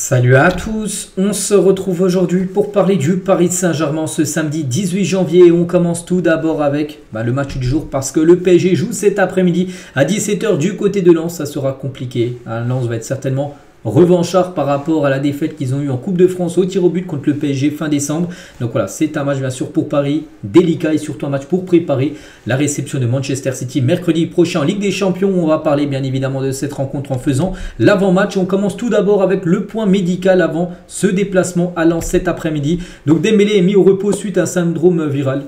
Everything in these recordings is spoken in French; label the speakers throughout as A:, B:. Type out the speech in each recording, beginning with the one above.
A: Salut à tous, on se retrouve aujourd'hui pour parler du Paris Saint-Germain ce samedi 18 janvier. On commence tout d'abord avec le match du jour parce que le PSG joue cet après-midi à 17 h du côté de Lens. Ça sera compliqué, Lens va être certainement revanchard par rapport à la défaite qu'ils ont eue en Coupe de France au tir au but contre le PSG fin décembre. Donc voilà, c'est un match bien sûr pour Paris, délicat et surtout un match pour préparer la réception de Manchester City mercredi prochain en Ligue des Champions. On va parler bien évidemment de cette rencontre en faisant l'avant-match. On commence tout d'abord avec le point médical avant ce déplacement à Lens cet après-midi. Donc Dembélé est mis au repos suite à un syndrome viral.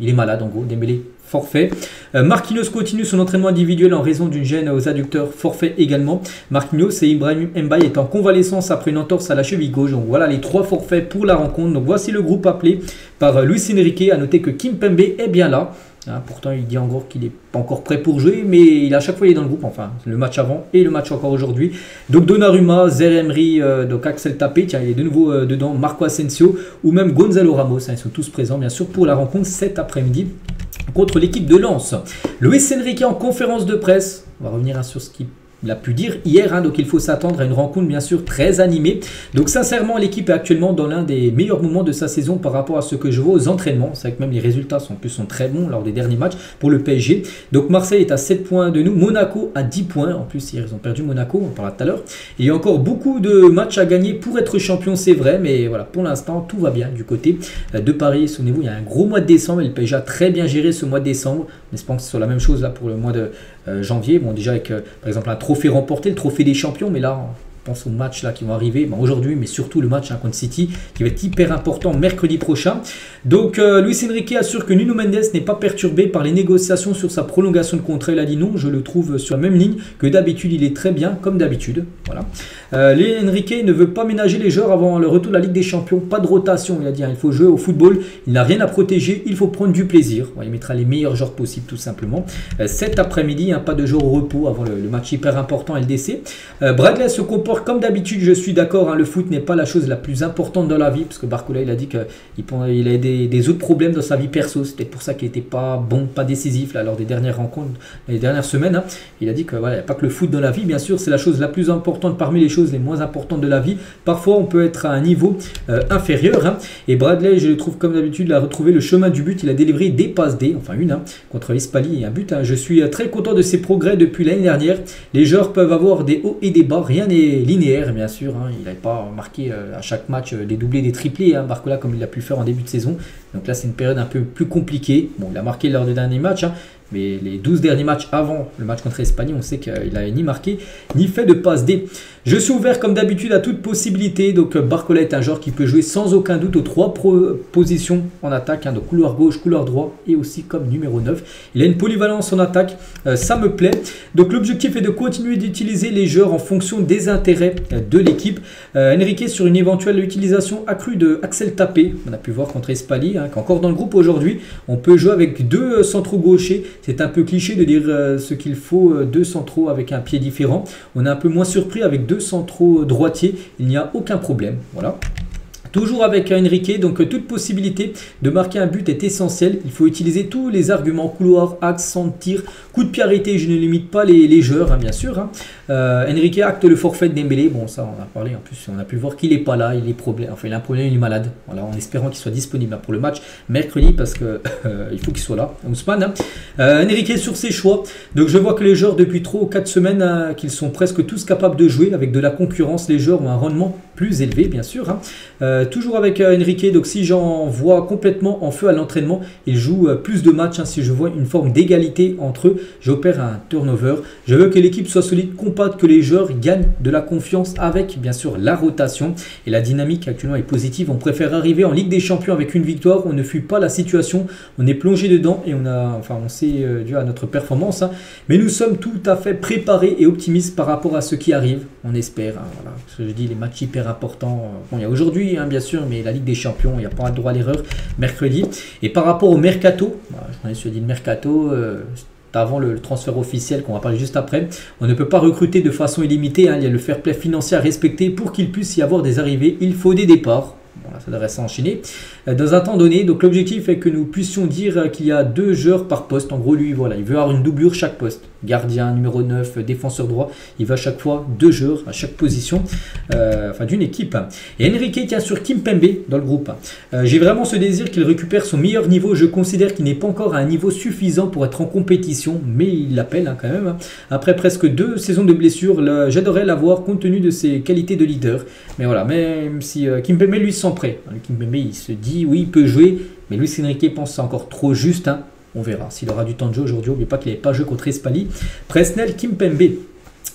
A: Il est malade en gros, Dembélé. Forfait. Marquinhos continue son entraînement individuel en raison d'une gêne aux adducteurs. Forfait également. Marquinhos et Ibrahim Mbaye est en convalescence après une entorse à la cheville gauche. Donc voilà les trois forfaits pour la rencontre. Donc voici le groupe appelé par Luis Enrique. A noter que Kimpembe est bien là. Pourtant il dit encore qu'il n'est pas encore prêt pour jouer, mais à chaque fois il est dans le groupe, enfin le match avant et le match encore aujourd'hui. Donc Donnarumma, Zaïre-Emery, donc Axel Tapé, tiens il est de nouveau dedans, Marco Asensio ou même Gonzalo Ramos, ils sont tous présents bien sûr pour la rencontre cet après-midi contre l'équipe de Lens. Luis Enrique en conférence de presse, on va revenir sur ce qu'il a pu dire hier, donc il faut s'attendre à une rencontre bien sûr très animée. Donc sincèrement l'équipe est actuellement dans l'un des meilleurs moments de sa saison par rapport à ce que je vois aux entraînements. C'est vrai que même les résultats sont très bons lors des derniers matchs pour le PSG. Donc Marseille est à 7 points de nous, Monaco à 10 points. En plus hier ils ont perdu Monaco, on en parlera tout à l'heure. Il y a encore beaucoup de matchs à gagner pour être champion, c'est vrai, mais voilà, pour l'instant tout va bien du côté de Paris. Souvenez-vous, il y a un gros mois de décembre et le PSG a très bien géré ce mois de décembre. On espère que ce soit la même chose là pour le mois de janvier. Bon, déjà avec par exemple un trophée remporté, le trophée des champions, mais là on pense aux matchs là qui vont arriver aujourd'hui, mais surtout le match contre City qui va être hyper important mercredi prochain. Donc Luis Enrique assure que Nuno Mendes n'est pas perturbé par les négociations sur sa prolongation de contrat. Il a dit non, je le trouve sur la même ligne que d'habitude, il est très bien comme d'habitude. Voilà. Enrique ne veut pas ménager les joueurs avant le retour de la Ligue des Champions, pas de rotation, il a dit, il faut jouer au football, il n'a rien à protéger, il faut prendre du plaisir. Il mettra les meilleurs joueurs possibles tout simplement. Cet après-midi, pas de jour au repos avant le match hyper important LDC. Bradley se comporte comme d'habitude, je suis d'accord, le foot n'est pas la chose la plus importante dans la vie, parce que Barcola il a dit qu'il a des autres problèmes dans sa vie perso, c'était pour ça qu'il n'était pas bon, pas décisif là, lors des dernières rencontres, les dernières semaines. Il a dit que voilà, il n'y a pas que le foot dans la vie, bien sûr, c'est la chose la plus importante parmi les choses les moins importantes de la vie. Parfois on peut être à un niveau inférieur, et Bradley, je le trouve comme d'habitude, il a retrouvé le chemin du but, il a délivré des passes D, enfin une contre Espali et un but. Je suis très content de ses progrès depuis l'année dernière. Les joueurs peuvent avoir des hauts et des bas, rien n'est linéaire bien sûr, il n'avait pas marqué à chaque match des doublés, des triplés, Barcola, comme il a pu le faire en début de saison. Donc là c'est une période un peu plus compliquée. Bon, il a marqué lors des derniers matchs, mais les 12 derniers matchs avant le match contre l'Espagne, on sait qu'il n'avait ni marqué ni fait de passe D. Je suis ouvert comme d'habitude à toute possibilité. Donc Barcola est un joueur qui peut jouer sans aucun doute aux trois positions en attaque, donc couloir gauche, couloir droit et aussi comme numéro 9. Il a une polyvalence en attaque, ça me plaît. Donc l'objectif est de continuer d'utiliser les joueurs en fonction des intérêts de l'équipe. Enrique sur une éventuelle utilisation accrue de Axel Tapé, on a pu voir contre Espali, qui est encore dans le groupe aujourd'hui. On peut jouer avec deux centraux gauchers. C'est un peu cliché de dire ce qu'il faut, deux centraux avec un pied différent. On est un peu moins surpris avec deux centraux droitiers. Il n'y a aucun problème. Voilà. Toujours avec Enrique, donc toute possibilité de marquer un but est essentielle. Il faut utiliser tous les arguments, couloir, axe, centre, tir, coup de pied arrêté. Je ne limite pas les joueurs, bien sûr. Enrique acte le forfait de Dembélé. Bon, ça on a parlé, en plus on a pu voir qu'il n'est pas là, il a un problème, il est malade. Voilà, en espérant qu'il soit disponible pour le match mercredi parce que il faut qu'il soit là. Ousmane. Enrique sur ses choix. Donc je vois que les joueurs depuis 3 ou 4 semaines qu'ils sont presque tous capables de jouer avec de la concurrence. Les joueurs ont un rendement plus élevé, bien sûr. Toujours avec Enrique, donc si j'en vois complètement en feu à l'entraînement, il joue plus de matchs. Si je vois une forme d'égalité entre eux, j'opère un turnover. Je veux que l'équipe soit solide, compacte, que les joueurs gagnent de la confiance avec bien sûr la rotation. Et la dynamique actuellement est positive. On préfère arriver en Ligue des Champions avec une victoire. On ne fuit pas la situation, on est plongé dedans et on sait dû à notre performance. Mais nous sommes tout à fait préparés et optimistes par rapport à ce qui arrive. On espère. Voilà. Ce que je dis, les matchs hyper importants. Bon, il y a aujourd'hui, bien sûr, mais la Ligue des Champions, il n'y a pas de droit à l'erreur mercredi. Et par rapport au mercato, je suis dit le mercato, avant le transfert officiel qu'on va parler juste après, on ne peut pas recruter de façon illimitée. Il y a le fair play financier à respecter pour qu'il puisse y avoir des arrivées. Il faut des départs. Bon, voilà, ça devrait s'enchaîner dans un temps donné. Donc l'objectif est que nous puissions dire qu'il y a 2 joueurs par poste. En gros, lui, voilà, il veut avoir une doublure chaque poste. Gardien, numéro 9, défenseur droit. Il veut à chaque fois 2 joueurs à chaque position d'une équipe. Et Enrique tient sur Kimpembe dans le groupe. J'ai vraiment ce désir qu'il récupère son meilleur niveau. Je considère qu'il n'est pas encore à un niveau suffisant pour être en compétition, mais il l'appelle quand même. Après presque 2 saisons de blessure, j'adorerais l'avoir compte tenu de ses qualités de leader. Mais voilà, même si Kimpembe lui se sent prêt. Kimpembe il se dit oui, il peut jouer, mais Luis Enrique pense que c'est encore trop juste. On verra s'il aura du temps de jeu aujourd'hui. N'oubliez pas qu'il n'avait pas joué contre Espali. Presnel Kimpembe.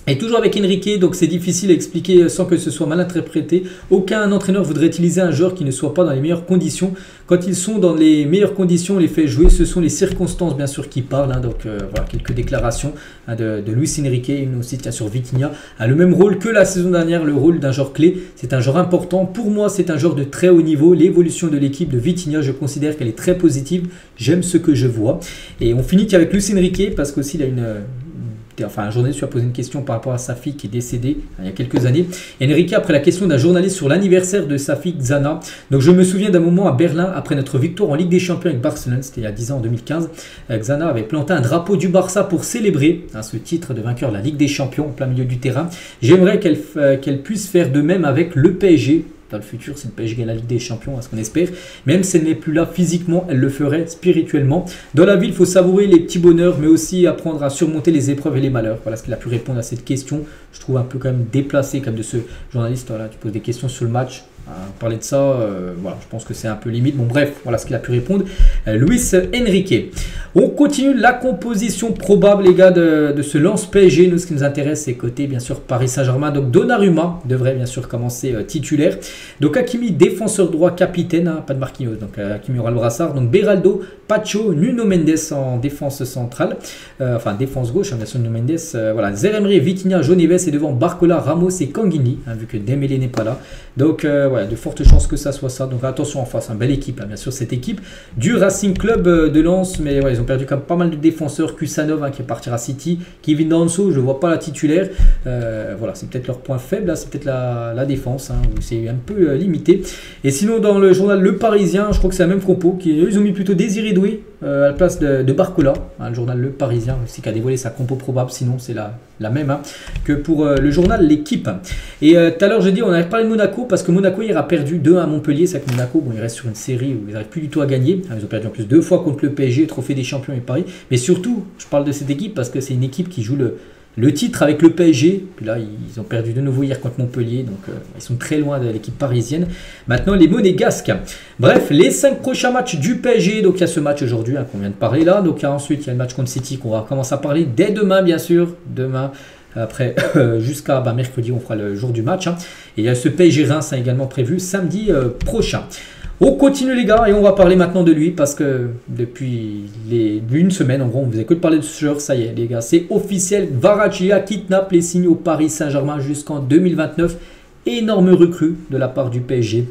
A: Et toujours avec Enrique, donc c'est difficile à expliquer sans que ce soit mal interprété. Aucun entraîneur voudrait utiliser un joueur qui ne soit pas dans les meilleures conditions. Quand ils sont dans les meilleures conditions, on les fait jouer. Ce sont les circonstances bien sûr qui parlent. Donc voilà, quelques déclarations de Luis Enrique. Une aussi tient sur Vitinha. A le même rôle que la saison dernière, le rôle d'un joueur clé. C'est un joueur important. Pour moi, c'est un joueur de très haut niveau. L'évolution de l'équipe de Vitinha, je considère qu'elle est très positive. J'aime ce que je vois. Et on finit qu'avec Luis Enrique parce qu'aussi il a un journaliste lui a posé une question par rapport à sa fille qui est décédée il y a quelques années. Enrique, après la question d'un journaliste sur l'anniversaire de sa fille Xana. Donc je me souviens d'un moment à Berlin après notre victoire en Ligue des Champions avec Barcelone, c'était il y a 10 ans en 2015. Xana avait planté un drapeau du Barça pour célébrer ce titre de vainqueur de la Ligue des Champions en plein milieu du terrain. J'aimerais qu'elle puisse faire de même avec le PSG. Dans le futur, si le PSG gagne la Ligue des Champions, à ce qu'on espère. Même si elle n'est plus là physiquement, elle le ferait spirituellement. Dans la vie, il faut savourer les petits bonheurs, mais aussi apprendre à surmonter les épreuves et les malheurs. Voilà ce qu'il a pu répondre à cette question. Je trouve un peu quand même déplacé comme de ce journaliste. Voilà, tu poses des questions sur le match. Parler de ça, voilà, je pense que c'est un peu limite. Bon bref, voilà ce qu'il a pu répondre. Luis Enrique. On continue la composition probable, les gars, de ce lance PSG. Nous, ce qui nous intéresse, c'est côté, bien sûr, Paris Saint-Germain. Donc Donnarumma devrait, bien sûr, commencer titulaire. Donc Hakimi, défenseur droit, capitaine, pas de Marquinhos. Donc Hakimi aura le brassard. Donc Beraldo, Pacho, Nuno Mendes en défense centrale. Défense gauche, bien sûr, Nuno Mendes. Voilà, Zeremri, Vitinha, João Neves et devant Barcola, Ramos et Kanguini, vu que Dembélé n'est pas là. Donc voilà, de fortes chances que ça soit ça. Donc attention en face, belle équipe, bien sûr, cette équipe du Racing Club de Lens. Mais ils ont perdu quand même pas mal de défenseurs. Kusanov qui partira à City. Kevin Danso, je ne vois pas la titulaire. Voilà, c'est peut-être leur point faible, là, c'est peut-être la défense. Où c'est un peu limité. Et sinon, dans le journal Le Parisien, je crois que c'est la même compo. Ils ont mis plutôt Désiré Doué à la place de Barcola. Le journal Le Parisien aussi qui a dévoilé sa compo probable. Sinon, c'est la même que pour le journal L'Équipe. Et tout à l'heure, je dis, on avait parlé de Monaco parce que Monaco hier a perdu 2 à Montpellier. C'est que Monaco, il reste sur une série où ils n'arrivent plus du tout à gagner. Ils ont perdu en plus 2 fois contre le PSG, Trophée des Champions et Paris. Mais surtout, je parle de cette équipe parce que c'est une équipe qui joue le titre avec le PSG. Puis là, ils ont perdu de nouveau hier contre Montpellier. Donc, ils sont très loin de l'équipe parisienne. Maintenant, les Monégasques. Bref, les 5 prochains matchs du PSG. Donc, il y a ce match aujourd'hui qu'on vient de parler là. Donc, ensuite, il y a le match contre City qu'on va commencer à parler dès demain, bien sûr. Demain. Après, jusqu'à mercredi, on fera le jour du match. Et il y a ce PSG Reims également prévu samedi prochain. On continue les gars et on va parler maintenant de lui parce que depuis une semaine, en gros, on ne faisait que de parler de ce joueur. Ça y est les gars, c'est officiel. Kvaratskhelia kidnappe les signes au Paris Saint-Germain jusqu'en 2029. Énorme recrue de la part du PSG.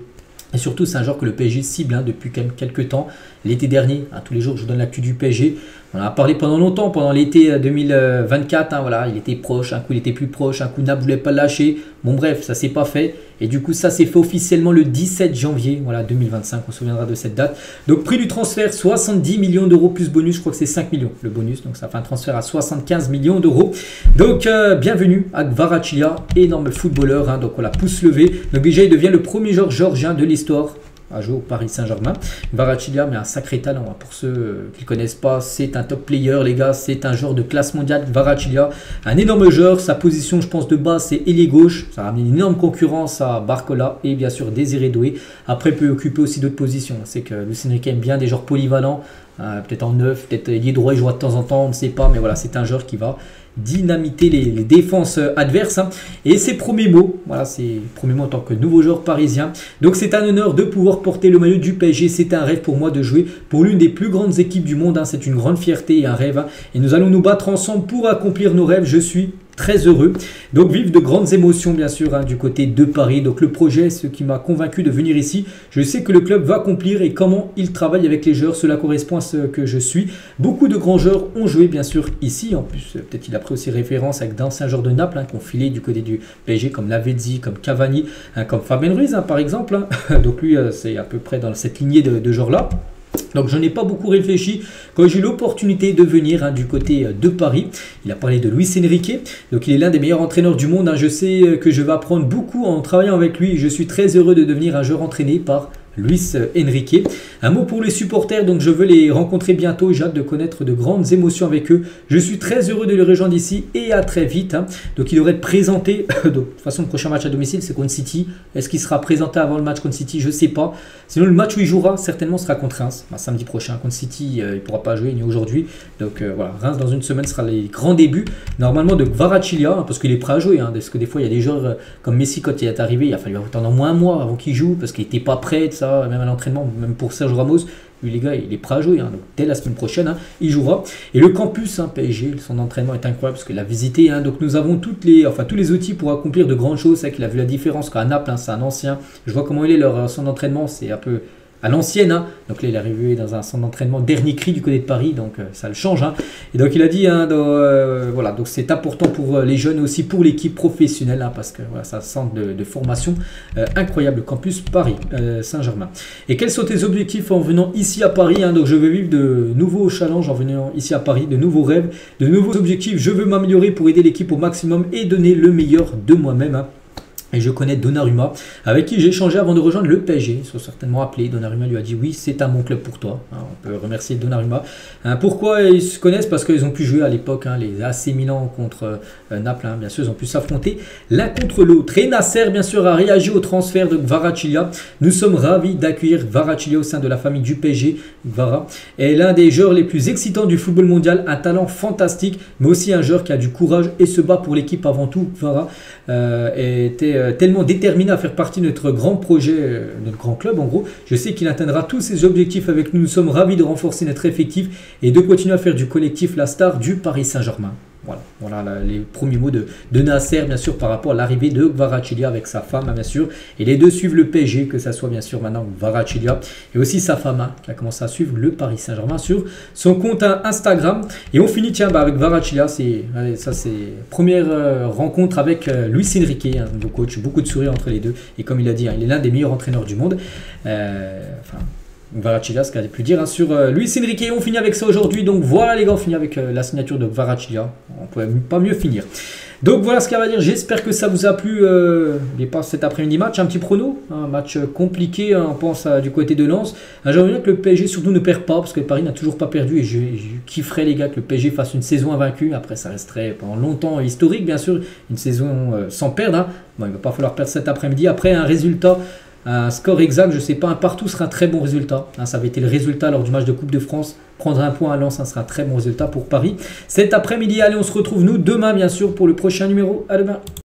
A: Et surtout, c'est un joueur que le PSG cible depuis quand même quelques temps. L'été dernier, tous les jours, je vous donne l'actu du PSG. On en a parlé pendant longtemps, pendant l'été 2024. Voilà, il était proche, un coup il était plus proche, un coup Naples ne voulait pas le lâcher. Bon bref, ça s'est pas fait. Et du coup, ça s'est fait officiellement le 17 janvier 2025. On se souviendra de cette date. Donc, prix du transfert, 70 millions d'euros plus bonus. Je crois que c'est 5 millions le bonus. Donc, ça fait un transfert à 75 millions d'euros. Donc, bienvenue à Kvaratskhelia, énorme footballeur. Donc, voilà, pouce levé. Donc, déjà, il devient le premier joueur géorgien de l'histoire à jouer au Paris Saint-Germain. Kvaratskhelia, mais un sacré talent. Pour ceux qui ne le connaissent pas, c'est un top player, les gars. C'est un joueur de classe mondiale. Kvaratskhelia, un énorme joueur. Sa position, je pense, de base, c'est ailier gauche. Ça ramène une énorme concurrence à Barcola et bien sûr Désiré Doué. Après, il peut occuper aussi d'autres positions. C'est que Luis Enrique aime bien des joueurs polyvalents. Peut-être en neuf, peut-être ailier droit, il jouera de temps en temps, on ne sait pas. Mais voilà, c'est un joueur qui va dynamiter les défenses adverses. Et ses premiers mots, voilà, ses premiers mots en tant que nouveau joueur parisien. Donc c'est un honneur de pouvoir porter le maillot du PSG. C'est un rêve pour moi de jouer pour l'une des plus grandes équipes du monde. C'est une grande fierté et un rêve. Et nous allons nous battre ensemble pour accomplir nos rêves. Je suis très heureux. Donc vivre de grandes émotions bien sûr du côté de Paris. Donc le projet, ce qui m'a convaincu de venir ici, je sais que le club va accomplir et comment il travaille avec les joueurs, cela correspond à ce que je suis. Beaucoup de grands joueurs ont joué bien sûr ici, en plus peut-être il a pris aussi référence avec d'anciens joueurs de Naples qui ont filé du côté du PSG comme Lavezzi, comme Cavani, comme Fabien Ruiz par exemple. Donc lui c'est à peu près dans cette lignée de joueurs là. Donc je n'ai pas beaucoup réfléchi quand j'ai eu l'opportunité de venir du côté de Paris. Il a parlé de Luis Enrique, donc il est l'un des meilleurs entraîneurs du monde. Je sais que je vais apprendre beaucoup en travaillant avec lui. Je suis très heureux de devenir un joueur entraîné par Luis Enrique. Un mot pour les supporters, donc je veux les rencontrer bientôt, j'ai hâte de connaître de grandes émotions avec eux. Je suis très heureux de les rejoindre ici et à très vite. Donc il devrait être présenté, donc, de toute façon le prochain match à domicile c'est contre City. Est-ce qu'il sera présenté avant le match contre City? Je ne sais pas. Sinon le match où il jouera certainement sera contre Reims, samedi prochain contre City, il ne pourra pas jouer ni aujourd'hui. Donc voilà, Reims dans une semaine sera les grands débuts. Normalement de Kvaratskhelia, parce qu'il est prêt à jouer, parce que des fois il y a des joueurs comme Messi quand il est arrivé, il a fallu attendre au moins un mois avant qu'il joue parce qu'il n'était pas prêt. Même à l'entraînement, même pour Sergio Ramos, lui les gars, il est prêt à jouer, donc dès la semaine prochaine, il jouera. Et le campus PSG, son entraînement est incroyable parce qu'il a visité, donc nous avons tous les outils pour accomplir de grandes choses. C'est vrai qu'il a vu la différence qu'à Naples, c'est un ancien, je vois comment il est, son entraînement, c'est un peu à l'ancienne, donc là il est arrivé dans un centre d'entraînement dernier cri du côté de Paris, donc ça le change, et donc il a dit, voilà, donc c'est important pour les jeunes aussi, pour l'équipe professionnelle, parce que voilà, ça centre de formation incroyable, campus Paris Saint-Germain. Et quels sont tes objectifs en venant ici à Paris? Donc je veux vivre de nouveaux challenges en venant ici à Paris, de nouveaux rêves, de nouveaux objectifs. Je veux m'améliorer pour aider l'équipe au maximum et donner le meilleur de moi-même. Et je connais Donnarumma, avec qui j'ai échangé avant de rejoindre le PSG. Ils sont certainement appelés. Donnarumma lui a dit oui, c'est un bon club pour toi. On peut remercier Donnarumma. Pourquoi ils se connaissent? Parce qu'ils ont pu jouer à l'époque, les AC Milan contre Naples. Bien sûr, ils ont pu s'affronter l'un contre l'autre. Et Nasser, bien sûr, a réagi au transfert de Kvaratskhelia. Nous sommes ravis d'accueillir Kvaratskhelia au sein de la famille du PSG. Kvara est l'un des joueurs les plus excitants du football mondial. Un talent fantastique, mais aussi un joueur qui a du courage et se bat pour l'équipe avant tout. Kvara était tellement déterminé à faire partie de notre grand projet, notre grand club en gros. Je sais qu'il atteindra tous ses objectifs avec nous. Nous sommes ravis de renforcer notre effectif et de continuer à faire du collectif la star du Paris Saint-Germain. Voilà les premiers mots de Nasser, bien sûr, par rapport à l'arrivée de Kvaratskhelia avec sa femme, bien sûr. Et les deux suivent le PSG, que ça soit bien sûr maintenant Kvaratskhelia et aussi sa femme qui a commencé à suivre le Paris Saint-Germain sur son compte Instagram. Et on finit, tiens, avec Kvaratskhelia. Ça, c'est première rencontre avec Luis Enrique, un nouveau coach. Beaucoup de sourires entre les deux. Et comme il a dit, il est l'un des meilleurs entraîneurs du monde. Kvaratskhelia, ce qu'il a pu dire sur Luis Enrique. On finit avec ça aujourd'hui. Donc voilà les gars, on finit avec la signature de Kvaratskhelia. On ne pouvait pas mieux finir. Donc voilà ce qu'il y a à dire. J'espère que ça vous a plu. Cet après-midi match, un petit prono, un match compliqué. On pense du côté de Lens. J'aimerais bien que le PSG surtout ne perd pas parce que Paris n'a toujours pas perdu et je kifferais les gars que le PSG fasse une saison invaincue. Après ça resterait pendant longtemps historique bien sûr, une saison sans perdre. Bon, il ne va pas falloir perdre cet après-midi. Après un résultat. Un score exact, je ne sais pas, un partout sera un très bon résultat. Ça avait été le résultat lors du match de Coupe de France. Prendre un point à Lens, ça sera un très bon résultat pour Paris. Cet après-midi, allez, on se retrouve nous demain, bien sûr, pour le prochain numéro. À demain.